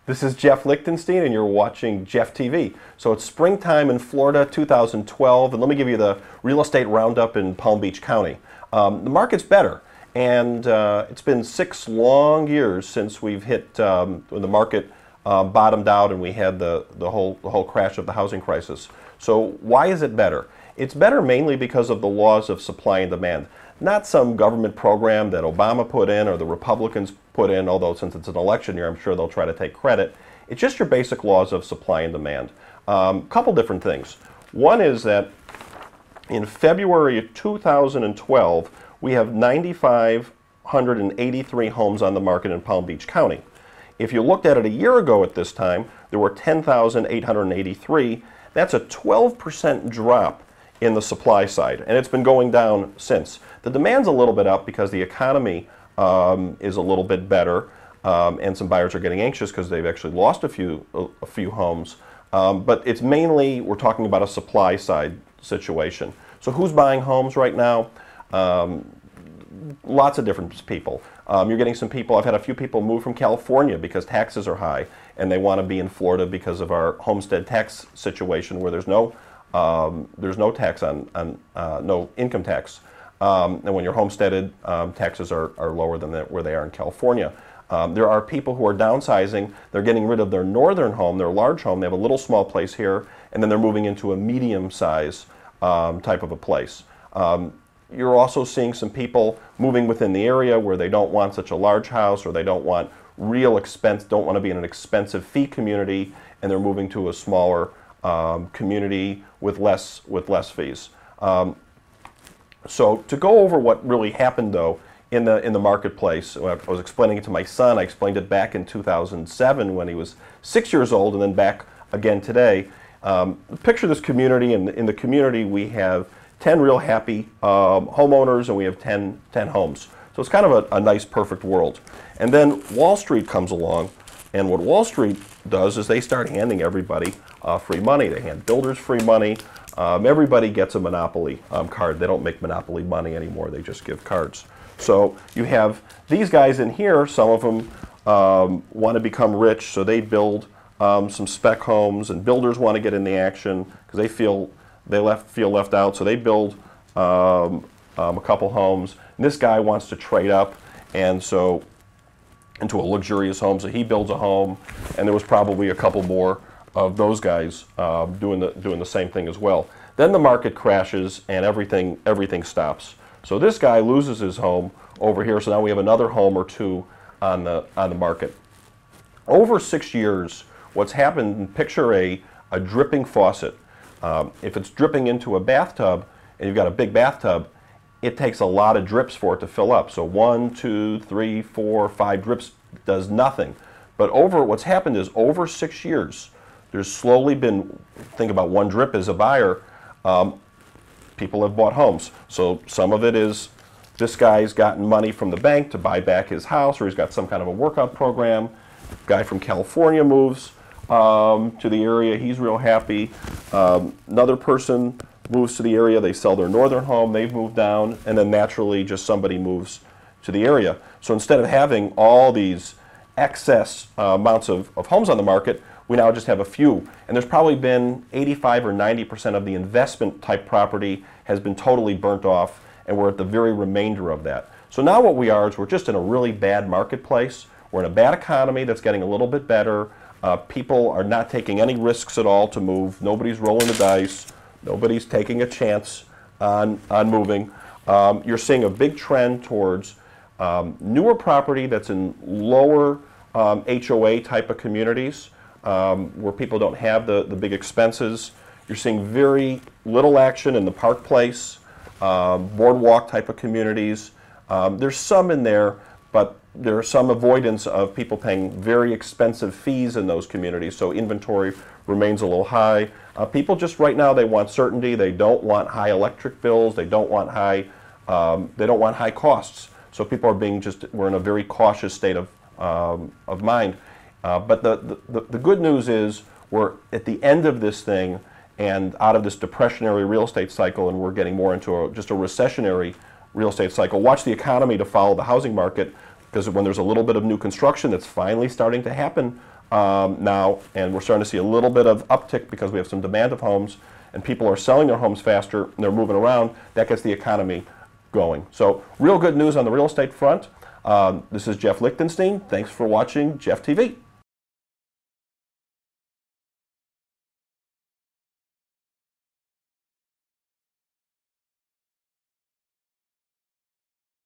This is Jeff Lichtenstein, and you're watching JeffTV. So it's springtime in Florida, 2012, and let me give you the real estate roundup in Palm Beach County. The market's better, and it's been 6 long years since we've hit when the market bottomed out and we had the whole crash of the housing crisis. So why is it better? It's better mainly because of the laws of supply and demand. Not some government program that Obama put in or the Republicans put in, although since it's an election year, I'm sure they'll try to take credit. It's just your basic laws of supply and demand. Couple different things. One is that in February of 2012, we have 9,583 homes on the market in Palm Beach County. If you looked at it a year ago at this time, there were 10,883. That's a 12% drop in the supply side, and it's been going down since. The demand's a little bit up because the economy is a little bit better, and some buyers are getting anxious because they've actually lost a few homes. But it's mainly, we're talking about a supply side situation. So who's buying homes right now? Lots of different people. You're getting some people, I've had a few people move from California because taxes are high, and they want to be in Florida because of our homestead tax situation where there's no tax on no income tax. And when you're homesteaded, taxes are lower than where they are in California. There are people who are downsizing. They're getting rid of their northern home, their large home. They have a little small place here, and then they're moving into a medium size type of a place. You're also seeing some people moving within the area where they don't want such a large house, or they don't want real expense, don't want to be in an expensive fee community, and they're moving to a smaller community with less fees. So to go over what really happened though in the marketplace, I was explaining it to my son. I explained it back in 2007 when he was 6 years old, and then back again today. Picture this community, and in the community we have 10 real happy homeowners, and we have 10 homes. So it's kind of a nice, perfect world. And then Wall Street comes along, and what Wall Street does is they start handing everybody free money. They hand builders free money. Everybody gets a Monopoly card. They don't make Monopoly money anymore. They just give cards. So you have these guys in here. Some of them want to become rich, so they build some spec homes, and builders want to get in the action because they feel left out. So they build a couple homes. And this guy wants to trade up, and so into a luxurious home. So he builds a home, and there was probably a couple more of those guys doing the same thing as well. Then the market crashes and everything stops. So this guy loses his home over here. So now we have another home or two on the market. Over 6 years, what's happened? Picture a dripping faucet. If it's dripping into a bathtub and you've got a big bathtub, it takes a lot of drips for it to fill up. So 1, 2, 3, 4, 5 drips does nothing. But what's happened is over 6 years, there's slowly been, think about 1 drip as a buyer, people have bought homes. So some of it is this guy's gotten money from the bank to buy back his house, or he's got some kind of a workout program. Guy from California moves to the area, he's real happy. Another person moves to the area, they sell their northern home, they've moved down, and then naturally just somebody moves to the area. So instead of having all these excess amounts of homes on the market, we now just have a few. And there's probably been 85 or 90% of the investment type property has been totally burnt off, and we're at the very remainder of that. So now what we are is we're just in a really bad marketplace. We're in a bad economy that's getting a little bit better. People are not taking any risks at all to move. Nobody's rolling the dice. Nobody's taking a chance on moving. You're seeing a big trend towards newer property that's in lower HOA type of communities where people don't have the big expenses. You're seeing very little action in the Park Place, boardwalk type of communities. There's some in there, but there's some avoidance of people paying very expensive fees in those communities, so inventory remains a little high. People just right now, they want certainty. They don't want high electric bills. They don't want high costs. So people are we're in a very cautious state of mind. But the good news is we're at the end of this thing and out of this depressionary real estate cycle, and we're getting more into just a recessionary real estate cycle. Watch the economy to follow the housing market, because when there's a little bit of new construction that's finally starting to happen now, and we're starting to see a little bit of uptick because we have some demand of homes, and people are selling their homes faster, and they're moving around. That gets the economy going. So real good news on the real estate front. This is Jeff Lichtenstein. Thanks for watching Jeff TV.